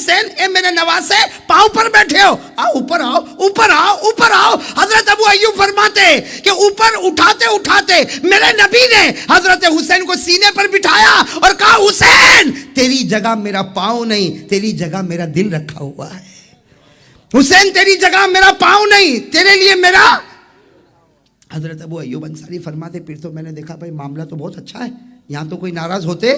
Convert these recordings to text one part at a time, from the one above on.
حسین اے میرے نواسے پاؤں پر بیٹھے ہو, آؤ اوپر آؤ اوپر آؤ اوپر آؤ. حضرت ابو ایوب فرماتے کہ اوپر اٹھاتے اٹھاتے میرے نبی نے حضرت حسین کو سینے پر بٹھایا اور کہا حسین تیری جگہ میرا پاؤں نہیں, تیری جگہ میرا دل رکھا ہوا ہے. حسین تیری جگہ میرا پاؤں نہیں, تیرے لیے میرا. حضرت ابو ایوب انصاری فرماتے پھر تو میں نے دیکھا بھائی معاملہ تو بہت اچھا ہے, یہاں تو کوئی ناراض ہوتے.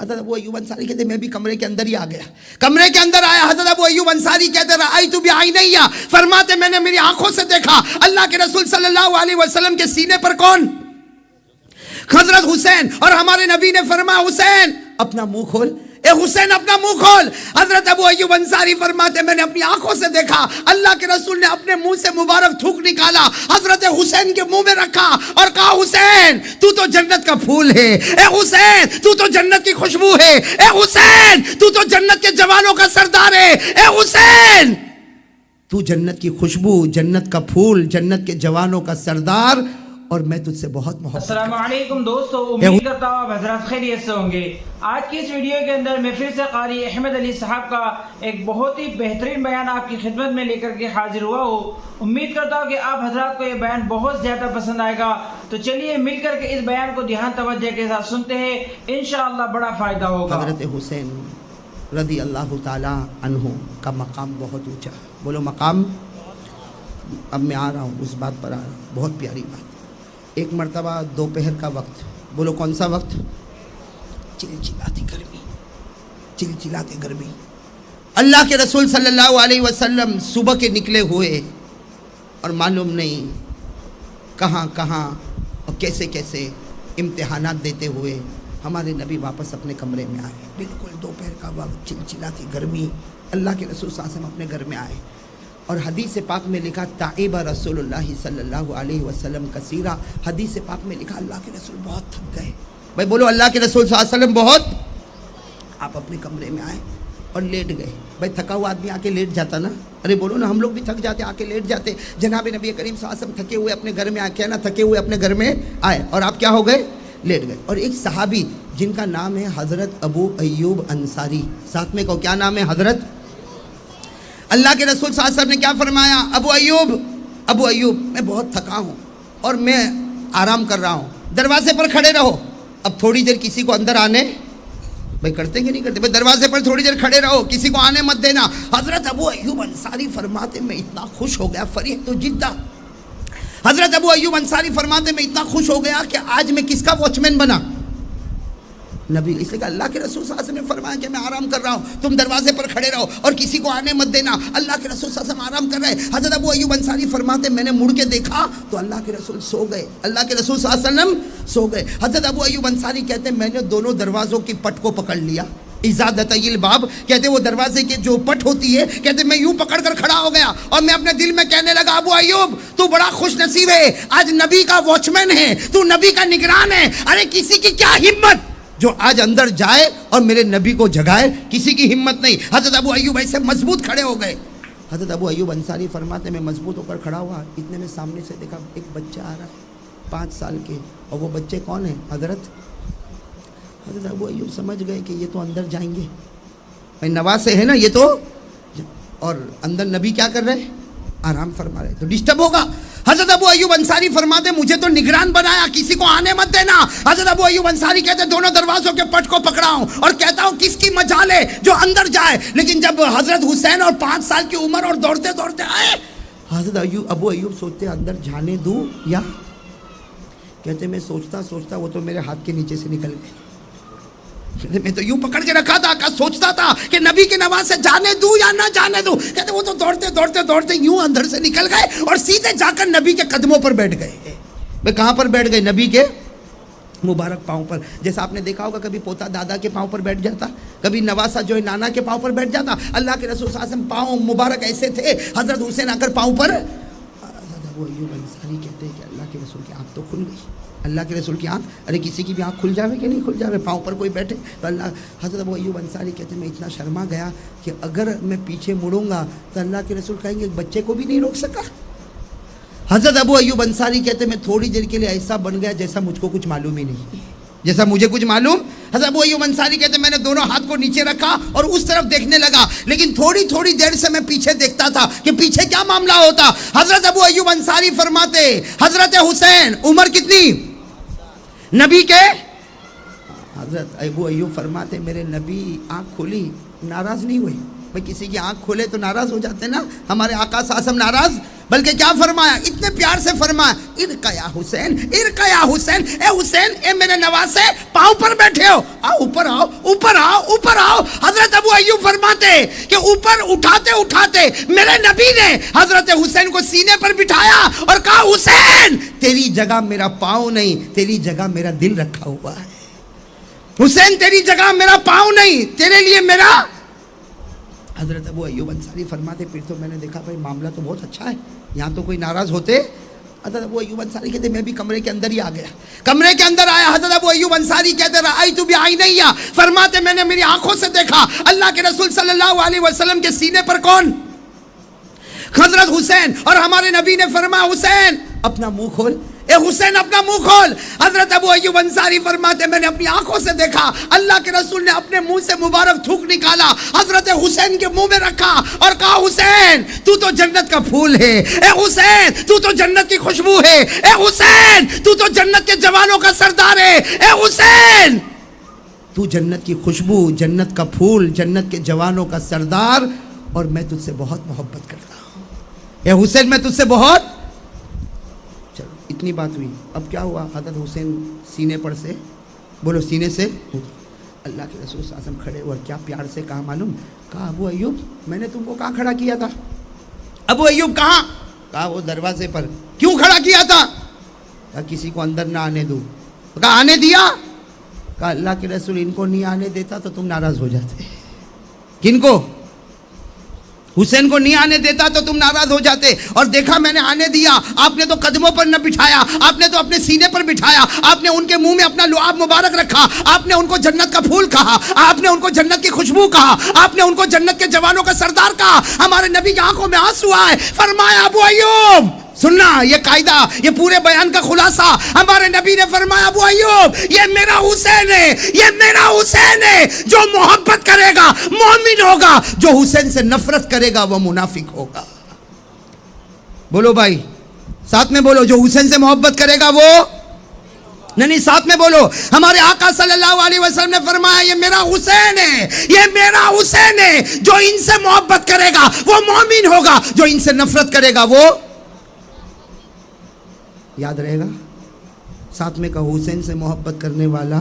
حضرت ابو ایوب انصاری کہتے میں بھی کمرے کے اندر ہی آ گیا, کمرے کے اندر آیا. حضرت ابو ایوب انصاری کہتے رأیت بعینی, فرماتے میں نے میری آنکھوں سے دیکھا اللہ کے رسول صلی اللہ علیہ وسلم کے سینے پر کون؟ حضرت حسین. اور ہمارے نبی نے فرمایا حسین اپنا منہ کھول, اے حسین اپنا منہ کھول. حضرت ابو ایوب انصاری فرماتے میں نے اپنی آنکھوں سے دیکھا اللہ کے رسول نے اپنے منہ سے مبارک تھوک نکالا, حضرت حسین کے منہ میں رکھا اور کہا حسین تو تو جنت کا پھول ہے, اے حسین تو تو جنت کی خوشبو ہے, اے حسین تو تو جنت کے جوانوں کا سردار ہے, اے حسین تو جنت کی خوشبو, جنت کا پھول, جنت کے جوانوں کا سردار, اور میں تجھ سے بہت محبت. السلام علیکم دوستو, امید کرتا ہوں آپ حضرات خیریت سے ہوں گے. آج کی اس ویڈیو کے اندر میں پھر سے قاری احمد علی صاحب کا ایک بہت ہی بہترین بیان آپ کی خدمت میں لے کر کے حاضر ہوا ہوں. امید کرتا ہوں کہ آپ حضرات کو یہ بیان بہت زیادہ پسند آئے گا. تو چلیے مل کر کے اس بیان کو دھیان توجہ کے ساتھ سنتے ہیں, انشاءاللہ بڑا فائدہ ہوگا. حضرت حسین رضی اللہ تعالی عنہ کا مقام بہت اونچا. بولو مقام. اب میں آ رہا ہوں اس بات پر آ رہا ہوں, بہت پیاری بات. ایک مرتبہ دوپہر کا وقت, بولو کون سا وقت؟ چلچلاتی گرمی, چلچلاتی گرمی. اللہ کے رسول صلی اللہ علیہ وسلم صبح کے نکلے ہوئے اور معلوم نہیں کہاں کہاں اور کیسے کیسے امتحانات دیتے ہوئے ہمارے نبی واپس اپنے کمرے میں آئے. بالکل دوپہر کا وقت, چلچلاتی گرمی, اللہ کے رسول صلی اللہ علیہ وسلم اپنے گھر میں آئے. اور حدیث پاک میں لکھا تعیب رسول اللہ صلی اللہ علیہ وسلم کثیرہ. حدیث پاک میں لکھا اللہ کے رسول بہت تھک گئے. بھائی بولو اللہ کے رسول صلی اللہ علیہ وسلم بہت. آپ اپنے کمرے میں آئے اور لیٹ گئے. بھائی تھکا ہوا آدمی آ کے لیٹ جاتا نا, ارے بولو نا, ہم لوگ بھی تھک جاتے آ کے لیٹ جاتے. جناب نبی کریم صلی اللہ علیہ وسلم تھکے ہوئے اپنے گھر میں آئے, کیا نا تھکے ہوئے اپنے گھر میں آئے اور آپ کیا ہو گئے؟ لیٹ گئے. اور ایک صحابی جن کا نام ہے حضرت ابو ایوب انصاری, ساتھ میں کہو کیا نام ہے؟ حضرت. اللہ کے رسول صلی اللہ علیہ وسلم نے کیا فرمایا؟ ابو ایوب میں بہت تھکا ہوں اور میں آرام کر رہا ہوں, دروازے پر کھڑے رہو. اب تھوڑی دیر کسی کو اندر آنے, بھائی کرتے کہ نہیں کرتے؟ بھائی دروازے پر تھوڑی دیر کھڑے رہو, کسی کو آنے مت دینا. حضرت ابو ایوب انصاری فرماتے میں اتنا خوش ہو گیا, فریحت جدا. حضرت ابو ایوب انصاری فرماتے میں اتنا خوش ہو گیا کہ آج میں کس کا واچ مین بنا؟ نبی. اس لیے کہ اللہ کے رسول صلی اللہ علیہ وسلم نے فرمایا کہ میں آرام کر رہا ہوں, تم دروازے پر کھڑے رہو اور کسی کو آنے مت دینا. اللہ کے رسول صلی اللہ علیہ وسلم آرام کر رہے. حضرت ابو ایوب انصاری فرماتے میں نے مڑ کے دیکھا تو اللہ کے رسول سو گئے. اللہ کے رسول صلی اللہ علیہ وسلم سو گئے. حضرت ابو ایوب انصاری کہتے میں نے دونوں دروازوں کی پٹ کو پکڑ لیا. ازادت الباب کہتے وہ دروازے کی جو پٹ ہوتی ہے, کہتے میں یوں پکڑ کر کھڑا ہو گیا اور میں اپنے دل میں کہنے لگا ابو ایوب تو بڑا خوش نصیب ہے, آج نبی کا واچ مین ہے, تو نبی کا نگران ہے. ارے کسی کی کیا ہمت جو آج اندر جائے اور میرے نبی کو جگائے, کسی کی ہمت نہیں. حضرت ابو ایوب ایسے مضبوط کھڑے ہو گئے. حضرت ابو ایوب انصاری فرماتے میں مضبوط ہو کر کھڑا ہوا, اتنے میں سامنے سے دیکھا ایک بچہ آ رہا ہے 5 سال کے, اور وہ بچے کون ہیں؟ حضرت ابو ایوب سمجھ گئے کہ یہ تو اندر جائیں گے, بھائی نواسے ہیں نا یہ تو, اور اندر نبی کیا کر رہے؟ آرام فرما رہے, تو ڈسٹرب ہوگا. حضرت ابو ایوب انصاری فرماتے مجھے تو نگران بنایا, کسی کو آنے مت دینا. حضرت ابو ایوب انصاری کہتے دونوں دروازوں کے پٹ کو پکڑا ہوں اور کہتا ہوں کس کی مجال ہے جو اندر جائے. لیکن جب حضرت حسین اور 5 سال کی عمر اور دوڑتے دوڑتے آئے, حضرت ابو ایوب سوچتے اندر جانے دوں یا, کہتے میں سوچتا وہ تو میرے ہاتھ کے نیچے سے نکل گئے. میں تو یوں پکڑ کے رکھا تھا, سوچتا تھا کہ نبی کے نواز سے جانے دوں یا نہ جانے دوں. کہتے وہ تو دوڑتے یوں اندر سے نکل گئے اور سیدھے جا کر نبی کے قدموں پر بیٹھ گئے. میں کہاں پر بیٹھ گئے؟ نبی کے مبارک پاؤں پر. جیسا آپ نے دیکھا ہوگا کبھی پوتا دادا کے پاؤں پر بیٹھ جاتا, کبھی نواسا جو ہے نانا کے پاؤں پر بیٹھ جاتا. اللہ کے رسول صلی اللہ علیہ وسلم پاؤں مبارک ایسے تھے, حضرت حسین آ کر پاؤں پر. حضرت ابو ایوب انصاری کہتے ہیں کہ اللہ کے رسول کی آنکھ تو کھل گئی. اللہ کے رسول کی آنکھ, ارے کسی کی بھی آنکھ کھل جاوے کہ نہیں کھل جاوے, پاؤں پر کوئی بیٹھے تو اللہ. حضرت ابو ایوب انصاری کہتے ہیں میں اتنا شرما گیا کہ اگر میں پیچھے مڑوں گا تو اللہ کے رسول کہیں گے بچے کو بھی نہیں روک سکا. حضرت ابو ایوب انصاری کہتے ہیں میں تھوڑی دیر کے لیے ایسا بن گیا جیسا مجھ کو کچھ معلوم ہی نہیں, جیسا مجھے کچھ معلوم حضرت ابو ایوب انصاری کہتے ہیں میں نے دونوں ہاتھ کو نیچے رکھا اور اس طرف دیکھنے لگا, لیکن تھوڑی تھوڑی دیر سے میں پیچھے دیکھتا تھا کہ پیچھے کیا معاملہ ہوتا. حضرت ابو ایوب انصاری فرماتے حضرت حسین, عمر کتنی نبی کے, حضرت ابو ایوب فرماتے میرے نبی آنکھ کھلی, ناراض نہیں ہوئے. بھئی کسی کی آنکھ کھلے تو ناراض ہو جاتے نا, ہمارے آقا صلی اللہ علیہ وسلم ناراض, بلکہ کیا فرمایا, اتنے پیار سے فرمایا ارقا یا حسین, ارقا یا حسین, اے حسین اے میرے نواسے پاؤں پر بیٹھے ہو, آؤ اوپر آؤ اوپر آؤ اوپر آؤ. حضرت ابو ایوب فرماتے کہ اوپر اٹھاتے اٹھاتے میرے نبی نے حضرت حسین کو سینے پر بٹھایا اور کہا حسین تیری جگہ میرا پاؤں نہیں, تیری جگہ میرا دل رکھا ہوا ہے. حسین تیری جگہ میرا پاؤں نہیں, تیرے لیے میرا. حضرت ابو ایوب انصاری فرماتے پھر تو میں نے دیکھا بھائی معاملہ تو بہت اچھا ہے, یہاں تو کوئی ناراض ہوتے. حضرت ابو ایوب انصاری کہتے میں بھی کمرے کے اندر ہی آ گیا, کمرے کے اندر آیا. حضرت ابو ایوب انصاری کہتے رأیت بعینیا, فرماتے میں نے میری آنکھوں سے دیکھا اللہ کے رسول صلی اللہ علیہ وسلم کے سینے پر کون, حضرت حسین. اور ہمارے نبی نے فرمایا حسین اپنا منہ کھول, اے حسین اپنا منہ کھول. حضرت ابو ایوب انصاری فرماتے میں نے اپنی آنکھوں سے دیکھا اللہ کے رسول نے اپنے منہ سے مبارک تھوک نکالا, حضرت حسین کے منہ میں رکھا اور کہا حسین تو تو جنت کا پھول ہے, اے حسین تو تو جنت کی خوشبو ہے, اے حسین تو تو جنت کے جوانوں کا سردار ہے, اے حسین تو جنت کی خوشبو, جنت کا پھول, جنت کے جوانوں کا سردار, اور میں تجھ سے بہت محبت کرتا ہوں. اے حسین میں تجھ سے بہت. چلو اتنی بات ہوئی, اب کیا ہوا, حضرت حسین سینے پر سے, بولو سینے سے, اللہ کے رسول صلی اللہ علیہ وسلم کھڑے اور کیا پیار سے کہا معلوم, کہا ابو ایوب میں نے تم کو کہاں کھڑا کیا تھا, ابو ایوب کہاں, کہا وہ دروازے پر. کیوں کھڑا کیا تھا, کہا کسی کو اندر نہ آنے دو, کہا آنے دیا, کہا اللہ کے رسول ان کو نہیں آنے دیتا تو تم ناراض ہو جاتے. کن کو, حسین کو نہیں آنے دیتا تو تم ناراض ہو جاتے. اور دیکھا میں نے آنے دیا, آپ نے تو قدموں پر نہ بٹھایا, آپ نے تو اپنے سینے پر بٹھایا, آپ نے ان کے منہ میں اپنا لعاب مبارک رکھا, آپ نے ان کو جنت کا پھول کہا, آپ نے ان کو جنت کی خوشبو کہا, آپ نے ان کو جنت کے جوانوں کا سردار کہا. ہمارے نبی کی آنکھوں میں آنسو آئے, فرمایا ابو ایوب سننا, یہ قاعدہ, یہ پورے بیان کا خلاصہ. ہمارے نبی نے فرمایا ابو ایوب یہ میرا حسین ہے, یہ میرا حسین ہے, جو محبت کرے گا مومن ہوگا, جو حسین سے نفرت کرے گا وہ منافق ہوگا. بولو بھائی ساتھ میں بولو, جو حسین سے محبت کرے گا وہ, نہیں ساتھ میں بولو. ہمارے آقا صلی اللہ علیہ وسلم نے فرمایا یہ میرا حسین ہے, یہ میرا حسین ہے, جو ان سے محبت کرے گا وہ مومن ہوگا, جو ان سے نفرت کرے گا وہ. یاد رہے گا, ساتھ میں کہو حسین سے محبت کرنے والا,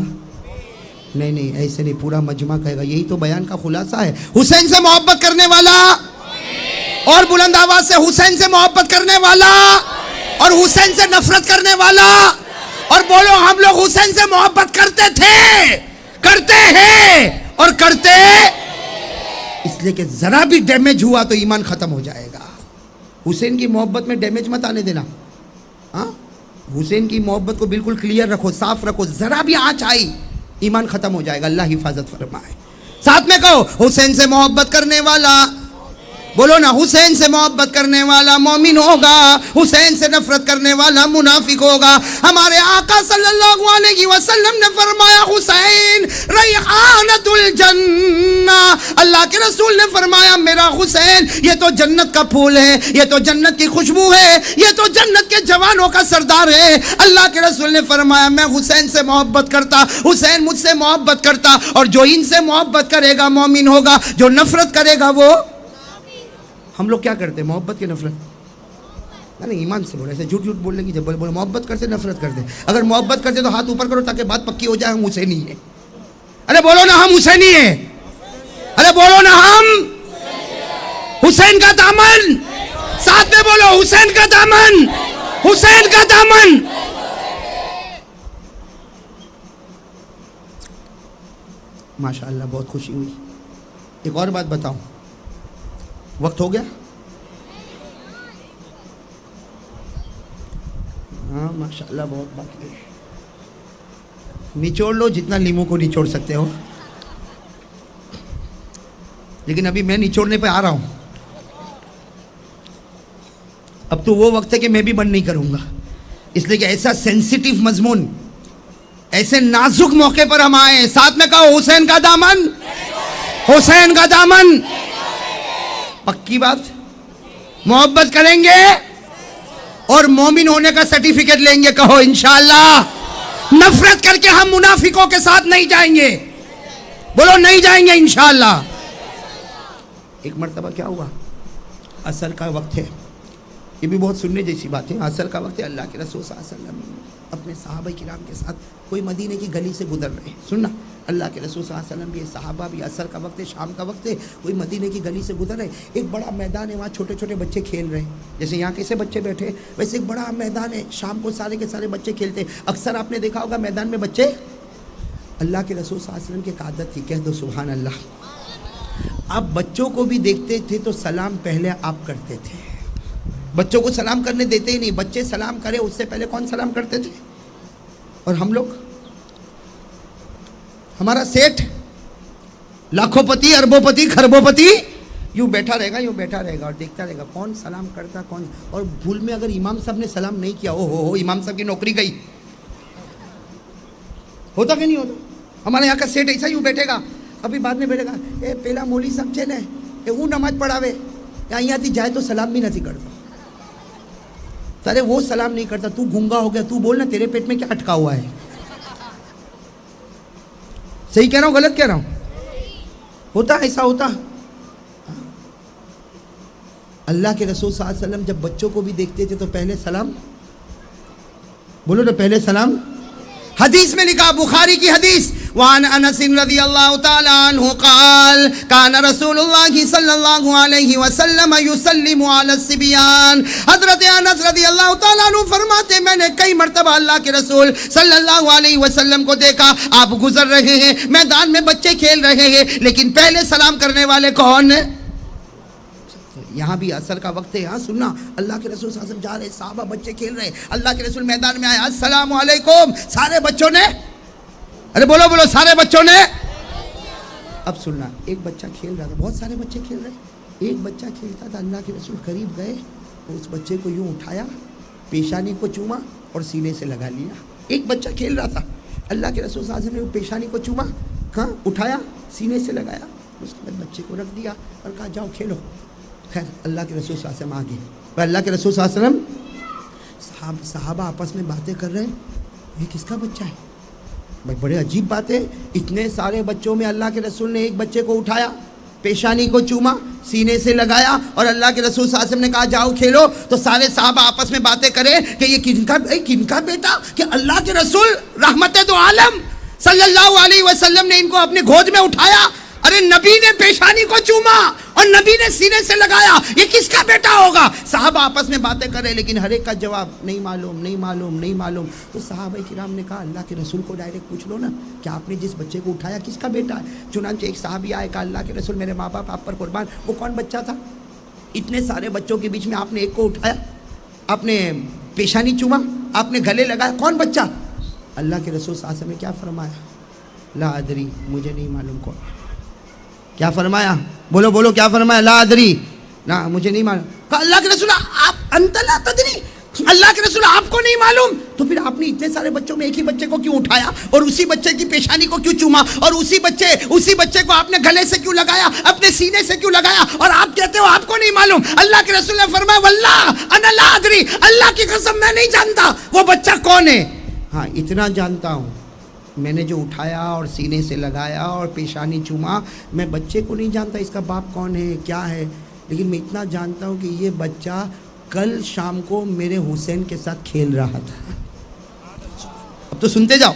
نہیں ایسے نہیں, پورا مجمع کہے گا, یہی تو بیان کا خلاصہ ہے. حسین سے محبت کرنے والا, اور بلند آواز سے حسین سے محبت کرنے والا, اور حسین سے نفرت کرنے والا. اور بولو ہم لوگ حسین سے محبت کرتے تھے, کرتے ہیں اور کرتے, اس لیے کہ ذرا بھی ڈیمیج ہوا تو ایمان ختم ہو جائے گا. حسین کی محبت میں ڈیمیج مت آنے دینا. ہاں حسین کی محبت کو بالکل کلیئر رکھو, صاف رکھو, ذرا بھی آنچ آئی ایمان ختم ہو جائے گا. اللہ حفاظت فرمائے. ساتھ میں کہو حسین سے محبت کرنے والا, بولو نا, حسین سے محبت کرنے والا مومن ہوگا, حسین سے نفرت کرنے والا منافق ہوگا. ہمارے آقا صلی اللہ علیہ وسلم نے فرمایا حسین ریحانۃ الجنہ, اللہ کے رسول نے فرمایا میرا حسین یہ تو جنت کا پھول ہے, یہ تو جنت کی خوشبو ہے, یہ تو جنت کے جوانوں کا سردار ہے. اللہ کے رسول نے فرمایا میں حسین سے محبت کرتا, حسین مجھ سے محبت کرتا, اور جو ان سے محبت کرے گا مومن ہوگا, جو نفرت کرے گا وہ. ہم لوگ کیا کرتے ہیں, محبت کی نفرت, نہیں ایمان سے بولے, ایسے جھوٹ جھوٹ بولنے کی جب بولے محبت کرتے نفرت کرتے. اگر محبت کرتے تو ہاتھ اوپر کرو تاکہ بات پکی ہو جائے, ہم حسینی ہیں. ارے بولو نا ہم حسینی ہیں, ارے بولو نا ہم حسین کا دامن, ساتھ میں بولو حسین کا دامن, حسین کا دامن. ماشاءاللہ بہت خوشی ہوئی. ایک اور بات بتاؤں, وقت ہو گیا, ہاں ماشاءاللہ بہت باقی ہے. نچوڑ لو جتنا لیمو کو نچوڑ سکتے ہو, لیکن ابھی میں نچوڑنے پہ آ رہا ہوں. اب تو وہ وقت ہے کہ میں بھی بند نہیں کروں گا, اس لیے کہ ایسا سینسیٹیو مضمون, ایسے نازک موقع پر ہم آئے ہیں, ساتھ میں کہو حسین کا دامن, حسین کا دامن. پکی بات, محبت کریں گے اور مومن ہونے کا سرٹیفکیٹ لیں گے, کہو انشاءاللہ. نفرت کر کے ہم منافقوں کے ساتھ نہیں جائیں گے, بولو نہیں جائیں گے انشاءاللہ. ایک مرتبہ کیا ہوا, عصر کا وقت ہے, یہ بھی بہت سننے جیسی بات ہے. عصر کا وقت ہے, اللہ کے رسول صلی اللہ علیہ وسلم اپنے صحابہ کرام کے ساتھ کوئی مدینے کی گلی سے گزر رہے ہیں. سننا, اللہ کے رسول صلی اللہ علیہ وسلم بھی, صحابہ بھی, عصر کا وقت ہے, شام کا وقت ہے, کوئی مدینے کی گلی سے گزر رہے. ایک بڑا میدان ہے, وہاں چھوٹے چھوٹے بچے کھیل رہے ہیں, جیسے یہاں کیسے بچے بیٹھے ویسے ایک بڑا میدان ہے. شام کو سارے کے سارے بچے کھیلتے. اکثر آپ نے دیکھا ہوگا میدان میں بچے. اللہ کے رسول صلی اللہ علیہ وسلم کی ایک عادت تھی, کہہ دو سبحان اللہ, آپ بچوں کو بھی دیکھتے تھے تو سلام پہلے آپ کرتے تھے. بچوں کو سلام کرنے دیتے ہی نہیں, بچے سلام کرے اس سے پہلے کون سلام کرتے تھے. اور ہم لوگ, ہمارا سیٹھ لاکھوں پتی, اربوں پتی, خربوں پتی یوں بیٹھا رہے گا, یوں بیٹھا رہے گا اور دیکھتا رہے گا کون سلام کرتا کون. اور بھول میں اگر امام صاحب نے سلام نہیں کیا, او ہو امام صاحب کی نوکری گئی. ہوتا کہ نہیں ہوتا؟ ہمارے یہاں کا سیٹ ایسا یوں بیٹھے گا, ابھی بعد میں بیٹھے گا, اے پہلا مولوی صاحب چھے نے اے وہ نماز پڑھاوے, یہاں تھی جائے تو سلام بھی نہیں کرتا. سارے وہ سلام نہیں کرتا, تو گونگا ہو گیا, تو بول نا تیرے پیٹ میں کیا اٹکا ہوا ہے. صحیح کہہ رہا ہوں غلط کہہ رہا ہوں؟ ہوتا ایسا ہوتا. اللہ کے رسول صلی اللہ علیہ وسلم جب بچوں کو بھی دیکھتے تھے تو پہلے سلام, بولو نا پہلے سلام. حدیث میں لکھا, بخاری کی حدیث, وعن انس رضی اللہ تعالی عنہ قال کان رسول اللہ صلی اللہ علیہ وسلم یسلم علی الصبیان. حضرت انس رضی اللہ تعالی عنہ فرماتے میں نے کئی مرتبہ اللہ کے رسول صلی اللہ علیہ وسلم کو دیکھا, آپ گزر رہے ہیں, میدان میں بچے کھیل رہے ہیں, لیکن پہلے سلام کرنے والے کون؟ یہاں بھی عصر کا وقت ہے, یہاں سننا, اللہ کے رسول صلی اللہ علیہ وسلم جا رہے, صحابہ بچے کھیل رہے, اللہ کے رسول میدان میں آئے, السلام علیکم. سارے بچوں نے, ارے بولو بولو, سارے بچوں نے. اب سننا, ایک بچہ کھیل رہا تھا, بہت سارے بچے کھیل رہے, ایک بچہ کھیلتا تھا. اللہ کے رسول قریب گئے, اس بچے کو یوں اٹھایا, پیشانی کو چوما اور سینے سے لگا لیا. ایک بچہ کھیل رہا تھا, اللہ کے رسول صلی اللہ علیہ وسلم نے پیشانی کو چوما, کہاں اٹھایا, سینے سے لگایا, اس کے بعد بچے کو رکھ دیا اور کہا جاؤ کھیلو. خیر اللہ کے رسول صلی اللہ علیہ وسلم آگے, اللہ کے رسول صلی اللہ علیہ وسلم, صحابہ آپس میں باتیں کر رہے ہیں, یہ کس کا بچہ ہے بھائی. بڑے عجیب بات ہے, اتنے سارے بچوں میں اللہ کے رسول نے ایک بچے کو اٹھایا, پیشانی کو چوما, سینے سے لگایا اور اللہ کے رسول صلی اللہ علیہ وسلم نے کہا جاؤ کھیلو. تو سارے صحابہ آپس میں باتیں کریں کہ یہ کن کا بیٹا, کہ اللہ کے رسول رحمت دو عالم صلی اللہ علیہ وسلم نے ان کو اپنے گود میں اٹھایا. ارے نبی نے پیشانی کو چوما اور نبی نے سینے سے لگایا, یہ کس کا بیٹا ہوگا؟ صحابہ آپس میں باتیں کر رہے, لیکن ہر ایک کا جواب نہیں معلوم, نہیں معلوم, نہیں معلوم. تو صحابہ کرام نے کہا اللہ کے رسول کو ڈائریکٹ پوچھ لو نا کہ آپ نے جس بچے کو اٹھایا کس کا بیٹا ہے. چنانچہ ایک صحابی آئے, کہا اللہ کے رسول میرے ماں باپ آپ پر قربان, وہ کون بچہ تھا؟ اتنے سارے بچوں کے بیچ میں آپ نے ایک کو اٹھایا, آپ نے پیشانی چوما, آپ نے گلے لگایا, کون بچہ؟ اللہ کے رسول صلی اللہ علیہ وسلم نے کیا فرمایا؟ لا ادری, مجھے نہیں معلوم کون. کیا فرمایا؟ بولو بولو, کیا فرمایا؟ لا ادری, نا مجھے نہیں معلوم. کہا اللہ کے رسول آپ انت لا تدری, اللہ کے رسول آپ کو نہیں معلوم, تو پھر آپ نے اتنے سارے بچوں میں ایک ہی بچے کو کیوں اٹھایا اور اسی بچے کی پیشانی کو کیوں چوما اور اسی بچے کو آپ نے گلے سے کیوں لگایا, اپنے سینے سے کیوں لگایا, اور آپ کہتے ہو آپ کو نہیں معلوم؟ اللہ کے رسول نے فرمایا واللہ انا لا ادری, اللہ کی قسم میں نہیں جانتا وہ بچہ کون ہے. ہاں اتنا جانتا ہوں, میں نے جو اٹھایا اور سینے سے لگایا اور پیشانی چوما, میں بچے کو نہیں جانتا اس کا باپ کون ہے کیا ہے, لیکن میں اتنا جانتا ہوں کہ یہ بچہ کل شام کو میرے حسین کے ساتھ کھیل رہا تھا. اب تو سنتے جاؤ,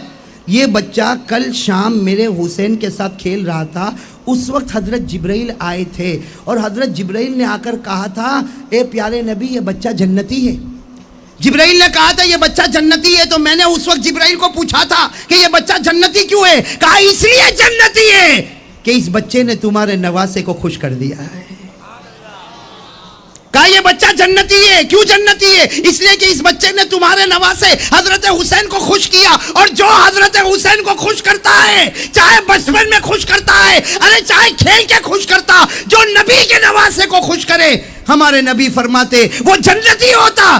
یہ بچہ کل شام میرے حسین کے ساتھ کھیل رہا تھا. اس وقت حضرت جبرائیل آئے تھے اور حضرت جبرائیل نے آ کر کہا تھا اے پیارے نبی یہ بچہ جنتی ہے. جبرائیل نے کہا تھا یہ بچہ جنتی ہے, تو میں نے اس وقت جبرائیل کو پوچھا تھا کہ یہ بچہ جنتی کیوں ہے؟ کہا اس لیے جنتی ہے کہ اس بچے نے تمہارے نواسے کو خوش کر دیا ہے. کہا یہ بچہ جنتی ہے, کیوں جنتی ہے؟ اس لیے کہ اس بچے نے تمہارے نواسے حضرت حسین کو خوش کیا, اور جو حضرت حسین کو خوش کرتا ہے, چاہے بچپن میں خوش کرتا ہے, ارے چاہے کھیل کے خوش کرتا, جو نبی کے نواسے کو خوش کرے, ہمارے نبی فرماتے وہ جنتی ہوتا.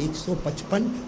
155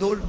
2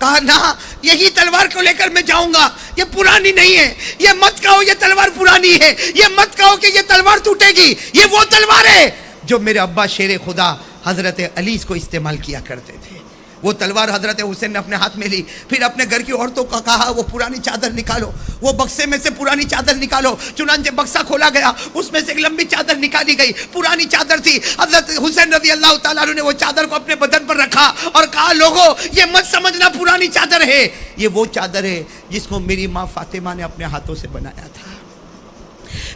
کہا نا یہی تلوار کو لے کر میں جاؤں گا, یہ پرانی نہیں ہے, یہ مت کہو یہ تلوار پرانی ہے, یہ مت کہو کہ یہ تلوار ٹوٹے گی, یہ وہ تلوار ہے جو میرے ابا شیر خدا حضرت علی اس کو استعمال کیا کرتے تھے. وہ تلوار حضرت حسین نے اپنے ہاتھ میں لی, پھر اپنے گھر کی عورتوں کو کہا وہ پرانی چادر نکالو, وہ بکسے میں سے پرانی چادر نکالو. چنانچہ بکسا کھولا گیا, اس میں سے ایک لمبی چادر نکالی گئی, پرانی چادر تھی. حضرت حسین رضی اللہ تعالیٰ عنہ نے وہ چادر کو اپنے بدن پر رکھا اور کہا لوگوں یہ مت سمجھنا پرانی چادر ہے, یہ وہ چادر ہے جس کو میری ماں فاطمہ نے اپنے ہاتھوں سے بنایا تھا.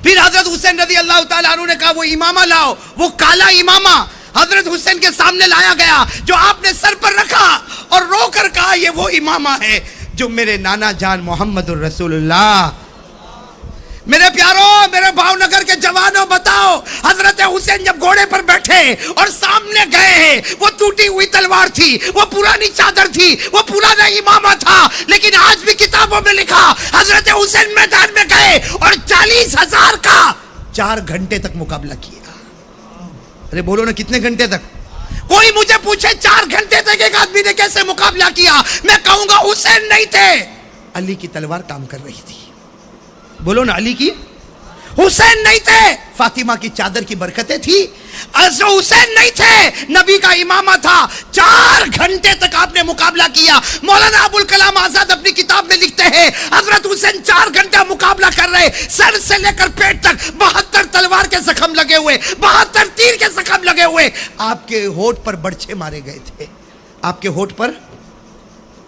پھر حضرت حسین رضی اللہ تعالیٰ عنہ نے کہا وہ امامہ لاؤ, وہ کالا امامہ حضرت حسین کے سامنے لایا گیا جو آپ نے سر پر رکھا اور رو کر کہا یہ وہ امامہ ہے جو میرے نانا جان محمد الرسول اللہ. میرے پیاروں, میرے بھاؤ نگر کے جوانوں, بتاؤ حضرت حسین جب گھوڑے پر بیٹھے اور سامنے گئے ہیں, وہ ٹوٹی ہوئی تلوار تھی, وہ پرانی چادر تھی, وہ پرانا امامہ تھا, لیکن آج بھی کتابوں میں لکھا حضرت حسین میدان میں گئے اور 40,000 کا 4 گھنٹے تک مقابلہ کیا. ارے بولو نا کتنے گھنٹے تک؟ کوئی مجھے پوچھے 4 گھنٹے تک ایک آدمی نے کیسے مقابلہ کیا, میں کہوں گا حسین نہیں تھے, علی کی تلوار کام کر رہی تھی. بولو نا علی کی, حسین نہیں تھے, فاطمہ کی چادر کی برکتیں تھی. حسین نہیں تھے, نبی کا امامہ تھا. 4 گھنٹے تک آپ نے مقابلہ کیا. مولانا ابوالکلام آزاد اپنی کتاب میں لکھتے ہیں حضرت حسین 4 گھنٹہ مقابلہ کر رہے, سر سے لے کر پیٹ تک 72 تلوار کے زخم لگے ہوئے, 72 تیر کے زخم لگے ہوئے. آپ کے ہونٹ پر برچھے مارے گئے تھے, آپ کے ہونٹ پر.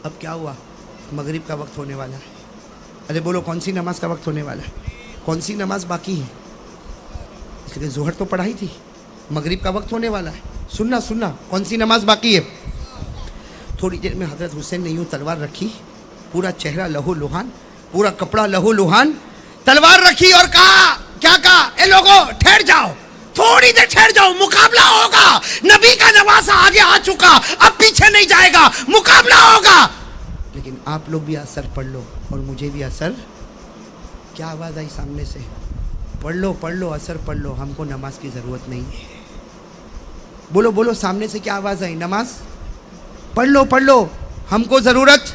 اب کیا ہوا؟ مغرب کا وقت ہونے والا ہے. ارے بولو کون سی نماز کا وقت ہونے والا ہے؟ کون سی نماز باقی ہے؟ اس لیے ظہر تو پڑھائی تھی, مغرب کا وقت ہونے والا ہے. سننا کون سی نماز باقی ہے؟ تھوڑی دیر میں حضرت حسین نے یوں تلوار رکھی, پورا چہرہ لہو لہان, پورا کپڑا لہو لہان, تلوار رکھی اور کہا, کیا کہا, اے لوگوں ٹھہر جاؤ, تھوڑی دیر ٹھہر جاؤ, مقابلہ ہوگا. نبی کا نواسہ آگے آ چکا, اب پیچھے نہیں جائے گا, مقابلہ ہوگا. لیکن آپ لوگ بھی اثر پڑھ لو اور مجھے بھی اثر. کیا آواز آئی سامنے سے؟ پڑھ لو اثر پڑھ لو, ہم کو نماز کی ضرورت نہیں ہے. بولو سامنے سے کیا آواز آئی؟ نماز پڑھ لو, ہم کو ضرورت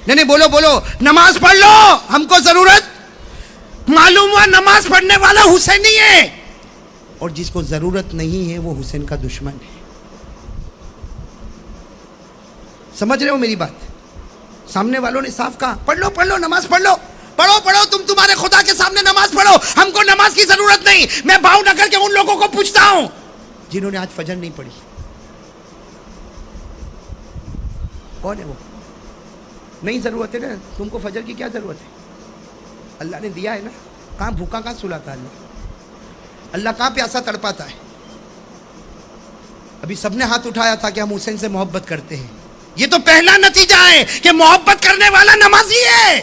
نہیں. بولو نماز پڑھ لو, ہم کو ضرورت. معلوم ہوا نماز پڑھنے والا حسین ہی ہے, اور جس کو ضرورت نہیں ہے وہ حسین کا دشمن ہے. سمجھ رہے ہو میری بات؟ سامنے والوں نے صاف کہا پڑھ لو, نماز پڑھ لو, پڑھو, تم تمہارے خدا کے سامنے نماز پڑھو, ہم کو نماز کی ضرورت نہیں. میں بھاؤ نگر کے ان لوگوں کو پوچھتا ہوں جنہوں نے آج فجر نہیں پڑھی, کون ہے وہ؟ نہیں ضرورت ہے نا, تم کو فجر کی کیا ضرورت ہے؟ اللہ نے دیا ہے نا, کہاں بھوکا کہاں سلاتا ہے اللہ کہاں پیاسا تڑپاتا ہے. ابھی سب نے ہاتھ اٹھایا تھا کہ ہم حسین سے محبت کرتے ہیں. یہ تو پہلا نتیجہ ہے کہ محبت کرنے والا نمازی ہے,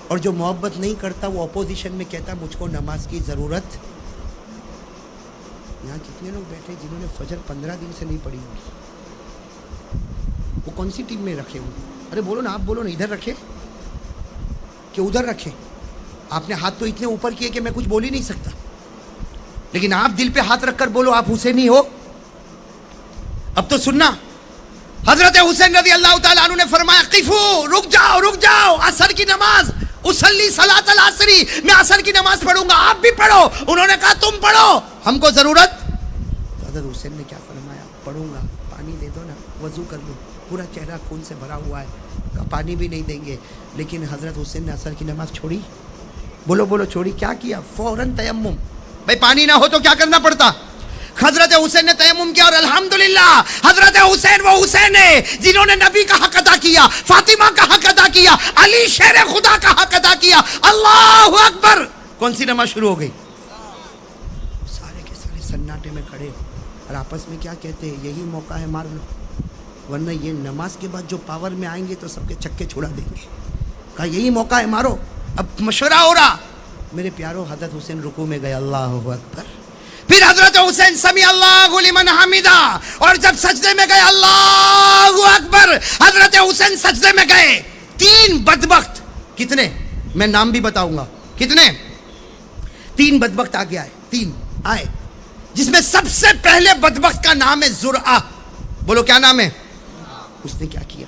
اور جو محبت نہیں کرتا وہ اپوزیشن میں کہتا مجھ کو نماز کی ضرورت. یہاں کتنے لوگ بیٹھے جنہوں نے فجر 15 دن سے نہیں پڑھی ہوگی؟ وہ کون سی ٹیم میں رکھے ہوئے؟ ارے بولو نا, آپ بولو نا, ادھر رکھے کہ ادھر رکھے؟ آپ نے ہاتھ تو اتنے اوپر کیے کہ میں کچھ بول ہی نہیں سکتا, لیکن آپ دل پہ ہاتھ رکھ کر بولو آپ حسینی ہو. اب تو سننا, حضرت حسین رضی اللہ تعالیٰ عنہ نے فرمایا قفو, رک جاؤ, عصر کی نماز, اصلی صلاۃ العصری, میں عصر کی نماز پڑھوں گا, آپ بھی پڑھو. انہوں نے کہا تم پڑھو, ہم کو ضرورت. حضرت حسین نے کیا فرمایا؟ پڑھوں گا, پانی دے دو نا, وضو کر لو, پورا چہرہ خون سے بھرا ہوا ہے, پانی بھی نہیں دیں گے. لیکن حضرت حسین نے عصر کی نماز چھوڑی. بولو چھوڑی. کیا کیا؟ فوراً تیمم. بھائی پانی نہ ہو تو کیا کرنا پڑتا؟ حضرت حسین نے تیمم کیا, اور الحمدللہ حضرت حسین وہ حسین ہے جنہوں نے نبی کا حق ادا کیا, فاطمہ کا حق ادا کیا, علی شیر خدا کا حق ادا کیا. اللہ اکبر. کون سی نماز شروع ہو گئی؟ سارے کے سارے سناٹے میں کھڑے اور آپس میں کیا کہتے ہیں, یہی موقع ہے, مار لو, ورنہ یہ نماز کے بعد جو پاور میں آئیں گے تو سب کے چکے چھڑا دیں گے. کہا یہی موقع ہے, مارو. اب مشورہ ہو رہا. میرے پیاروں, حضرت حسین رکوع میں گئے, اللہ اکبر. پھر حضرت حسین سمی اللہ لمن حمیدہ, اور جب سجدے میں گئے, اللہ اکبر, حضرت حسین سجدے میں گئے. 3 بدبخت, کتنے میں نام بھی بتاؤں گا, کتنے 3 بدبخت آگے آئے, 3 آئے, جس میں سب سے پہلے بدبخت کا نام ہے زرعہ. بولو کیا نام ہے؟ اس نے کیا کیا؟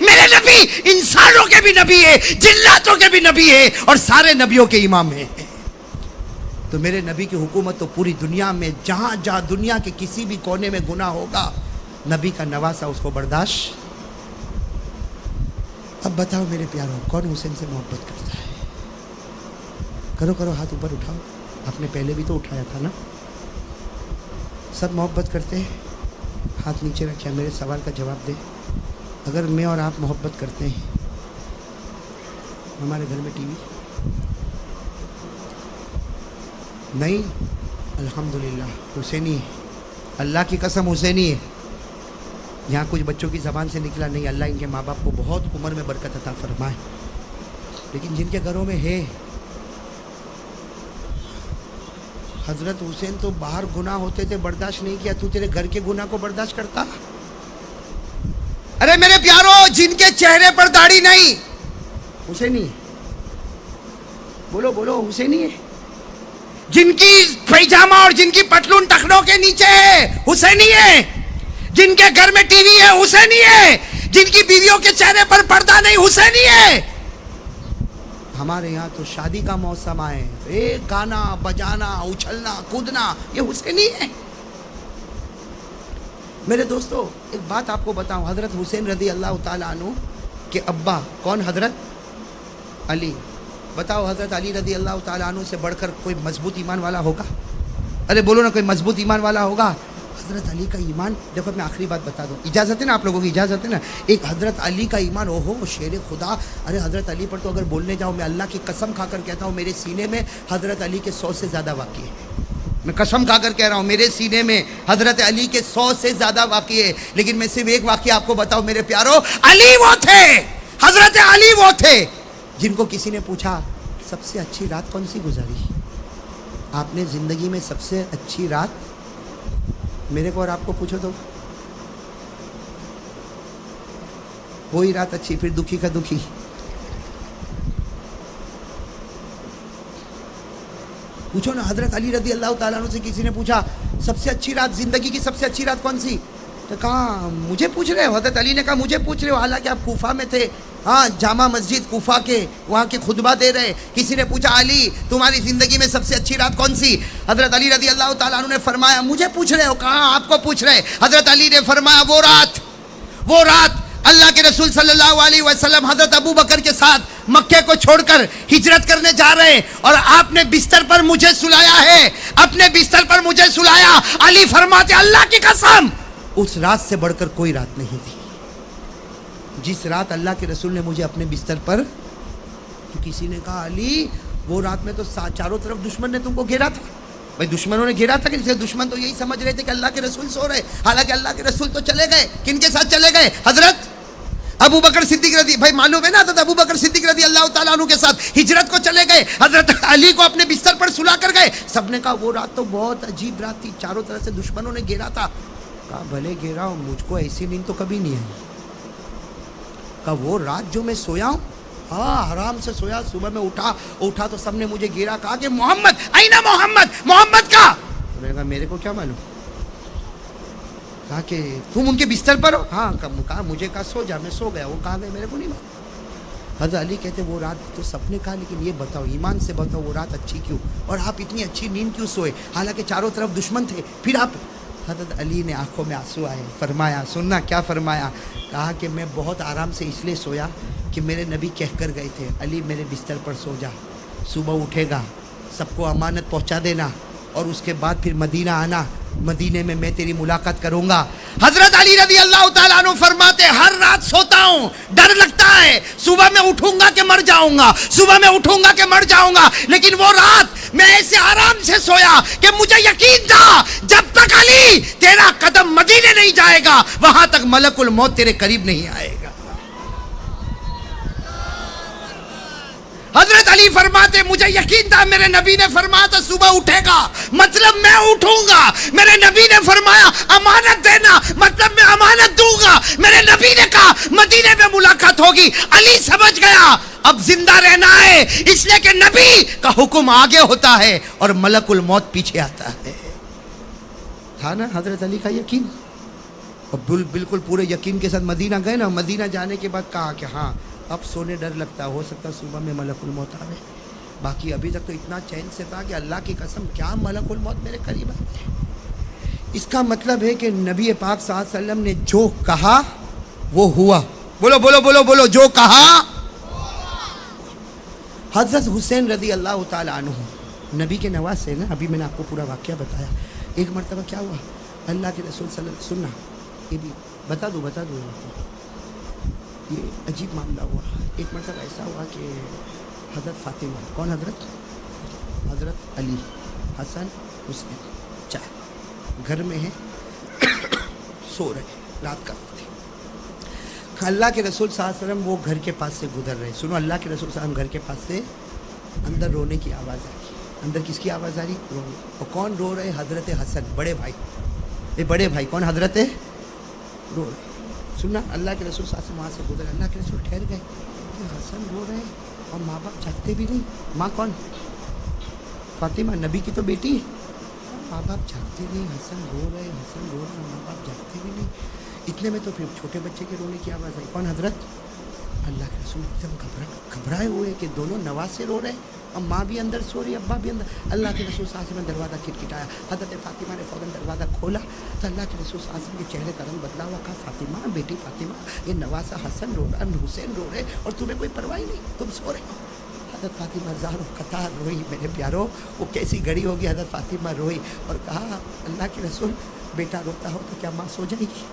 میرے نبی انسانوں کے بھی نبی ہے, جناتوں کے بھی نبی ہے, اور سارے نبیوں کے امام ہیں. تو میرے نبی کی حکومت تو پوری دنیا میں, جہاں جہاں دنیا کے کسی بھی کونے میں گناہ ہوگا, نبی کا نواسا اس کو برداشت. اب بتاؤ میرے پیاروں, کون حسین سے محبت کرتا ہے؟ کرو کرو, ہاتھ اوپر اٹھاؤ. آپ نے پہلے بھی تو اٹھایا تھا نا. سب محبت کرتے ہیں؟ ہاتھ نیچے رکھے. میرے سوال کا جواب دے. اگر میں اور آپ محبت کرتے ہیں, ہمارے گھر میں ٹی وی نہیں؟ الحمدللہ حسینی ہے, اللہ کی قسم حسینی ہے. یہاں کچھ بچوں کی زبان سے نکلا نہیں, اللہ ان کے ماں باپ کو بہت عمر میں برکت عطا فرمائے. لیکن جن کے گھروں میں ہے, حضرت حسین تو باہر گناہ ہوتے تھے برداشت نہیں کیا, تو تیرے گھر کے گناہ کو برداشت کرتا؟ ارے میرے پیاروں, جن کے چہرے پر داڑھی نہیں, حسینی ہے. بولو بولو, حسینی ہے. جن کی پیجامہ اور جن کی پتلون ٹخنوں کے نیچے ہے, حسینی ہے. جن کے گھر میں ٹی وی ہے, حسینی ہے. جن کی بیویوں کے چہرے پر پردہ نہیں, حسینی ہے. ہمارے یہاں تو شادی کا موسم آئے, ایک گانا بجانا, اچھلنا کودنا, یہ حسینی ہے. میرے دوستو, ایک بات آپ کو بتاؤں, حضرت حسین رضی اللہ تعالیٰ عنہ کے ابا کون؟ حضرت علی. بتاؤ, حضرت علی رضی اللہ تعالیٰ عنہ سے بڑھ کر کوئی مضبوط ایمان والا ہوگا؟ ارے بولو نا, کوئی مضبوط ایمان والا ہوگا؟ حضرت علی کا ایمان دیکھو. میں آخری بات بتا دوں, اجازت ہے نا آپ لوگوں کی؟ اجازت ہے نا؟ ایک حضرت علی کا ایمان, اوہو شیر خدا. ارے حضرت علی پر تو اگر بولنے جاؤ, میں اللہ کی قسم کھا کر کہتا ہوں, میرے سینے میں حضرت علی کے 100 سے زیادہ واقع ہے. میں قسم کھا کر کہہ رہا ہوں, میرے سینے میں حضرت علی کے 100 سے زیادہ واقع ہے. لیکن میں صرف ایک واقعہ آپ کو بتاؤں میرے پیاروں, علی وہ تھے, حضرت علی وہ تھے جن کو کسی نے پوچھا سب سے اچھی رات کون سی گزاری؟ آپ نے زندگی میں سب سے اچھی رات, میرے کو اور آپ کو پوچھو تو وہی رات اچھی, پھر دکھی کا دکھی. پوچھو نا, حضرت علی رضی اللہ تعالیٰ عنہ سے کسی نے پوچھا سب سے اچھی رات, زندگی کی سب سے اچھی رات کون سی؟ تو کہا مجھے پوچھ رہے ہو؟ حضرت علی نے کہا مجھے پوچھ رہے ہو, حالانکہ آپ کوفہ میں تھے, ہاں جامع مسجد کوفہ کے وہاں کے خطبہ دے رہے. کسی نے پوچھا علی تمہاری زندگی میں سب سے اچھی رات کون سی؟ حضرت علی رضی اللہ تعالیٰ عنہ نے فرمایا مجھے پوچھ رہے ہو. کہاں آپ کو پوچھ رہے. حضرت علی نے فرمایا وہ رات اللہ کے رسول صلی اللہ علیہ وسلم حضرت ابو بکر کے ساتھ مکے کو چھوڑ کر ہجرت کرنے جا رہے ہیں, اور آپ نے بستر پر مجھے سلایا ہے, اپنے بستر پر مجھے سلایا. علی فرماتے اللہ کی قسم اس رات سے بڑھ کر کوئی رات نہیں تھی جس رات اللہ کے رسول نے مجھے اپنے بستر پر. تو کسی نے کہا علی وہ رات میں تو چاروں طرف دشمن نے تم کو گھیرا تھا. بھائی دشمنوں نے گھیرا تھا کہ دشمن تو یہی سمجھ رہے تھے کہ اللہ کے رسول سو رہے, حالانکہ اللہ کے رسول تو چلے گئے. کن کے ساتھ چلے گئے؟ حضرت ابو بکر صدیق رضی, بھائی معلوم ہے نا, حضرت ابو بکر صدیق رضی اللہ تعالیٰ عنہ کے ساتھ ہجرت کو چلے گئے. حضرت علی کو اپنے بستر پر سلا کر گئے. سب نے کہا وہ رات تو بہت عجیب رات تھی, چاروں طرف سے دشمنوں نے گھیرا تھا. کہا بھلے گھیرا ہوں, مجھ کو ایسی نیند تو کبھی نہیں آئی. کہا وہ رات جو میں سویا ہوں, ہاں آرام سے سویا, صبح میں اٹھا تو سب نے مجھے گھیرا, کہا کہ محمد اینا محمد کا. تو میں نے کہا میرے کو کیا معلوم. کہا کہ تم ان کے بستر پر ہو؟ ہاں. کہا مجھے کہا سو جا, میں سو گیا. وہ کہاں گئے میرے کو نہیں معلوم. حضرت علی کہتے وہ رات تو سب نے کہا, لیکن یہ بتاؤ ایمان سے بتاؤ وہ رات اچھی کیوں, اور آپ اتنی اچھی نیند کیوں سوئے حالانکہ چاروں طرف دشمن تھے؟ پھر آپ, حضرت علی نے آنکھوں میں آنسو آئے, فرمایا سننا کیا فرمایا. کہا کہ میں بہت آرام سے اس لیے سویا کہ میرے نبی کہہ کر گئے تھے علی میرے بستر پر سو جا, صبح اٹھے گا سب کو امانت پہنچا دینا, اور اس کے بعد پھر مدینہ آنا, مدینے میں تیری ملاقات کروں گا. حضرت علی رضی اللہ تعالیٰ عنہ فرماتے ہر رات سوتا ہوں, ڈر لگتا ہے صبح میں اٹھوں گا کہ مر جاؤں گا, صبح میں اٹھوں گا کہ مر جاؤں گا. لیکن وہ رات میں ایسے آرام سے سویا کہ مجھے یقین تھا جب تک علی تیرا قدم مدینے نہیں جائے گا وہاں تک ملک الموت تیرے قریب نہیں آئے گا. حضرت علی فرماتے مجھے یقین تھا, میرے نبی نے فرمایا تھا صبح اٹھے گا, مطلب میں اٹھوں گا. میرے نبی نے فرمایا امانت دینا, مطلب میں امانت دوں گا. میرے نبی نے کہا مدینے میں ملاقات ہوگی. علی سمجھ گیا اب زندہ رہنا ہے, اس لیے کہ نبی کا حکم آگے ہوتا ہے اور ملک الموت پیچھے آتا ہے. تھا نا حضرت علی کا یقین. اور بالکل پورے یقین کے ساتھ مدینہ گئے نا. مدینہ جانے کے بعد کہا کہ ہاں اب سونے ڈر لگتا ہے, ہو سکتا ہے صبح میں ملک الموت آئے. باقی ابھی تک تو اتنا چین سے تھا کہ اللہ کی قسم کیا ملک الموت میرے قریب ہے. اس کا مطلب ہے کہ نبی پاک صلی اللہ علیہ وسلم نے جو کہا وہ ہوا. بولو بولو بولو بولو, جو کہا. حضرت حسین رضی اللہ تعالیٰ عنہ نبی کے نواز سے نا. ابھی میں نے آپ کو پورا واقعہ بتایا. ایک مرتبہ کیا ہوا, اللہ کے رسول صلی اللہ علیہ وسلم, سننا یہ بھی بتا دوں یہ عجیب معاملہ ہوا. ایک مرتبہ ایسا ہوا کہ حضرت فاطمہ, کون حضرت علی, حسن, حسین, چار گھر میں ہیں, سو رہے, رات کا وقت ہے. اللہ کے رسول صلی اللہ علیہ وسلم وہ گھر کے پاس سے گزر رہے. سنو, اللہ کے رسول صلی اللہ علیہ وسلم گھر کے پاس سے اندر رونے کی آواز آ رہی. اندر کس کی آواز آ رہی؟ رونے. اور کون رو رہے؟ حضرت حسن, بڑے بھائی. یہ بڑے بھائی کون؟ حضرت رو رہے. سننا, اللہ کے رسول صلی اللہ علیہ وسلم وہاں سے گزرے. اللہ کے رسول ٹھہر گئے کہ حسن رو رہے اور ماں باپ جاگتے بھی نہیں. ماں کون؟ فاطمہ, نبی کی تو بیٹی ہے. ماں باپ جاگتے نہیں, حسن رو رہے, ماں باپ جاگتے بھی نہیں. اتنے میں تو پھر چھوٹے بچے کے رونے کی آواز آئی. کون؟ حضرت اللہ کے رسول ایک دم گھبرائے ہوئے کہ دونوں نواز سے رو رہے اور ماں بھی اندر سو رہی, ابا بھی اندر. اللہ کے رسول صلی اللہ علیہ وسلم نے دروازہ کھٹکھٹایا. حضرت فاطمہ نے فوراً دروازہ کھولا تو اللہ کے رسول صلی اللہ علیہ وسلم کے چہرے کا رنگ بدلا ہوا. کہا, فاطمہ بیٹی فاطمہ, یہ نواسا حسن رو رہا, حسین رو رہے اور تمہیں کوئی پرواہ نہیں, تم سو رہے ہو. حضرت فاطمہ زارو قطار روئی. میرے پیارو, وہ کیسی گھڑی ہوگی. حضرت فاطمہ روئی اور کہا, اللہ کے رسول بیٹا روتا ہو تو کیا ماں سو جائے گی؟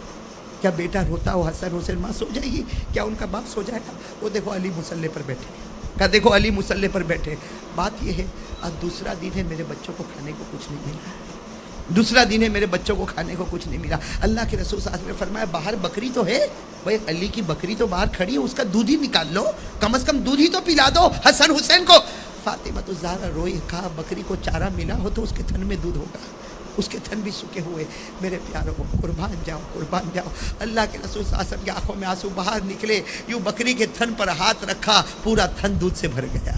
کیا بیٹا روتا ہو حسن حسین, ماں سو جائے گی؟ کیا ان کا باپ سو جائے گا؟ وہ دیکھو علی مصلی پر بیٹھے. کہا, دیکھو علی مصلی پر بیٹھے. بات یہ ہے, آج دوسرا دن ہے, میرے بچوں کو کھانے کو کچھ نہیں ملا. دوسرا دن ہے, میرے بچوں کو کھانے کو کچھ نہیں ملا. اللہ کے رسول صلی اللہ علیہ وسلم نے فرمایا, باہر بکری تو ہے بھائی, علی کی بکری تو باہر کھڑی ہے, اس کا دودھ ہی نکال لو, کم از کم دودھ ہی تو پلا دو حسن حسین کو. فاطمہ تو زہرا روئی. کہا, بکری کو چارہ ملا ہو تو اس کے تھن میں دودھ ہوگا, اس کے تھن بھی سکے ہوئے. میرے پیاروں کو قربان جاؤ, قربان جاؤ. اللہ کے رسول صلی اللہ علیہ وسلم کی آنکھوں میں آنسو باہر نکلے. یوں بکری کے تھن پر ہاتھ رکھا, پورا تھن دودھ سے بھر گیا.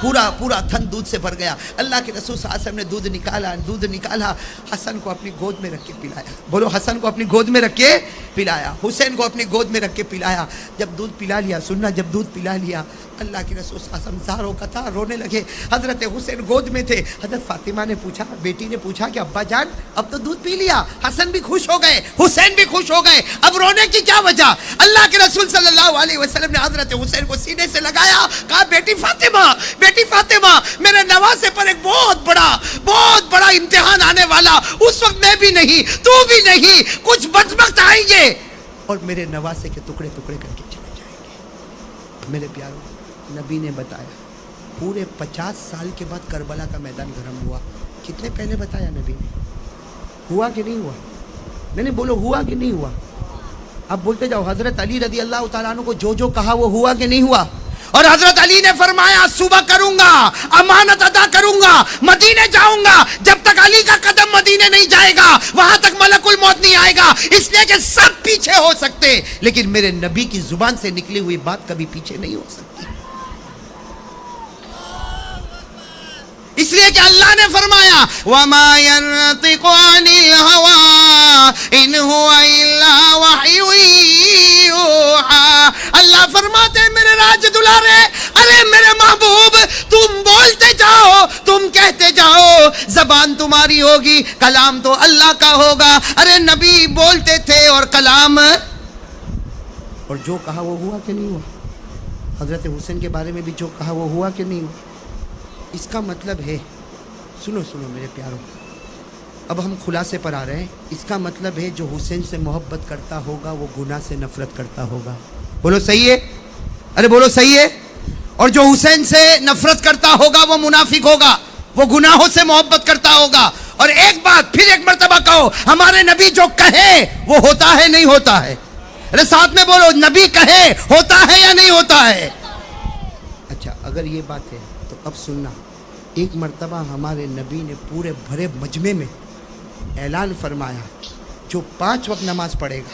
پورا تھن دودھ سے بھر گیا. اللہ کے رسول صلی اللہ علیہ وسلم نے دودھ نکالا, حسن کو اپنی گود میں رکھ کے پلایا. بولو, حسن کو اپنی گود میں رکھ کے پلایا, حسین کو اپنی گود میں رکھ کے پلایا. جب دودھ پلا لیا, سننا, جب دودھ پلا لیا, اللہ کے رسول صلی اللہ علیہ وسلم زاروں قطار رونے لگے. حضرت حسین گود میں تھے. حضرت فاطمہ نے پوچھا, بیٹی نے پوچھا کہ ابا جان اب تو دودھ پی لیا, حسن بھی خوش ہو گئے, حسین بھی خوش ہو گئے, اب رونے کی کیا وجہ؟ اللہ کے رسول صلی اللہ علیہ وسلم نے حضرت حسین کو سینے سے لگایا. کہا, بیٹی فاطمہ, میرے نواسے پر ایک بہت بڑا امتحان آنے والا. اس وقت میں بھی نہیں, تو بھی نہیں, کچھ بدبخت آئیں گے اور میرے نواسے کے ٹکڑے ٹکڑے کر کے چلے جائیں گے. میرے پیاروں, نبی نے بتایا پورے 50 سال کے بعد کربلا کا میدان گرم ہوا. کتنے پہلے بتایا نبی نے؟ ہوا کہ نہیں ہوا؟ نہیں بولو, ہوا کہ نہیں ہوا؟ اب بولتے جاؤ. حضرت علی رضی اللہ تعالیٰ عنہ کو جو کہا وہ ہوا کہ نہیں ہوا؟ اور حضرت علی نے فرمایا, صبح کروں گا, امانت ادا کروں گا, مدینے جاؤں گا. جب تک علی کا قدم مدینے نہیں جائے گا وہاں تک ملک الموت نہیں آئے گا. اس لیے کہ سب پیچھے ہو سکتے, لیکن میرے نبی کی زبان سے نکلی ہوئی بات کبھی پیچھے نہیں ہو سکتی. اس لیے کہ اللہ نے فرمایا, وَمَا يَنطِقُ عَنِ الْهَوَىٰ إِنْ هُوَ إِلَّا وَحْيٌ يُوحَىٰ. اللہ فرماتے ہیں, میرے راج دلارے, ارے میرے محبوب, تم بولتے جاؤ, تم کہتے جاؤ, زبان تمہاری ہوگی, کلام تو اللہ کا ہوگا. ارے نبی بولتے تھے اور کلام, اور جو کہا وہ ہوا کہ نہیں ہوا؟ حضرت حسین کے بارے میں بھی جو کہا وہ ہوا کہ نہیں ہوا؟ اس کا مطلب ہے, سنو میرے پیاروں, اب ہم خلاصے پر آ رہے ہیں. اس کا مطلب ہے جو حسین سے محبت کرتا ہوگا وہ گناہ سے نفرت کرتا ہوگا. بولو صحیح ہے؟ ارے بولو صحیح ہے. اور جو حسین سے نفرت کرتا ہوگا وہ منافق ہوگا, وہ گناہوں سے محبت کرتا ہوگا. اور ایک بات پھر ایک مرتبہ کہو, ہمارے نبی جو کہے وہ ہوتا ہے نہیں ہوتا ہے؟ ارے ساتھ میں بولو, نبی کہے ہوتا ہے یا نہیں ہوتا ہے؟ اچھا, اگر یہ بات ہے تو اب سننا. ایک مرتبہ ہمارے نبی نے پورے بھرے مجمع میں اعلان فرمایا, جو 5 وقت نماز پڑھے گا,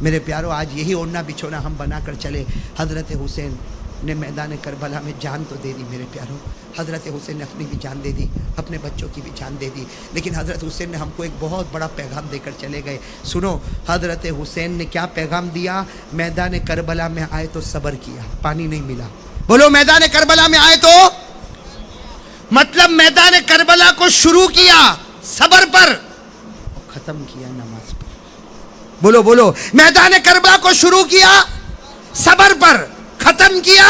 میرے پیارو آج یہی اوڑھنا بچھونا ہم بنا کر چلے. حضرت حسین نے میدان کربلا میں جان تو دے دی میرے پیارو, حضرت حسین نے اپنی بھی جان دے دی, اپنے بچوں کی بھی جان دے دی, لیکن حضرت حسین نے ہم کو ایک بہت بڑا پیغام دے کر چلے گئے. سنو حضرت حسین نے کیا پیغام دیا. میدان کربلا میں آئے تو صبر کیا, پانی نہیں ملا. بولو میدان کربلا میں آئے تو مطلب میدان کربلا کو شروع کیا صبر پر اور ختم کیا نماز پر. بولو بولو, میدان کربلا کو شروع کیا صبر پر, ختم کیا.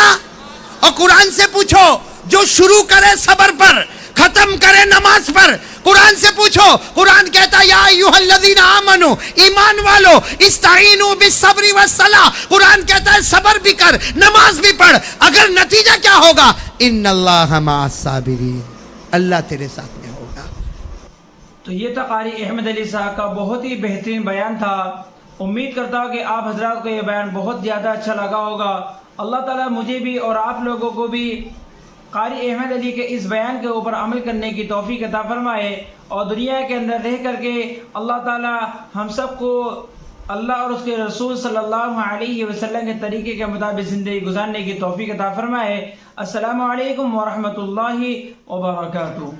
اور قرآن سے پوچھو جو شروع کرے صبر پر ختم کرے نماز پر, قرآن سے پوچھو. قرآن کہتا ہے یا ایھا الذین آمنو, ایمان والو, استعینوا بالصبر والصلاۃ. قرآن کہتا ہے صبر بھی کر نماز بھی پڑھ. اگر نتیجہ کیا ہوگا, ان اللہ مع الصابرین, اللہ تیرے ساتھ میں ہوگا. تو یہ تھا قاری احمد علی صاحب کا بہت ہی بہترین بیان تھا. امید کرتا ہوں کہ آپ حضرات کو یہ بیان بہت زیادہ اچھا لگا ہوگا. اللہ تعالیٰ مجھے بھی اور آپ لوگوں کو بھی قاری احمد علی کے اس بیان کے اوپر عمل کرنے کی توفیق عطا فرمائے, اور دنیا کے اندر رہ کر کے اللہ تعالیٰ ہم سب کو اللہ اور اس کے رسول صلی اللہ علیہ وسلم کے طریقے کے مطابق زندگی گزارنے کی توفیق عطا فرمائے. السلام علیکم ورحمۃ اللہ وبرکاتہ.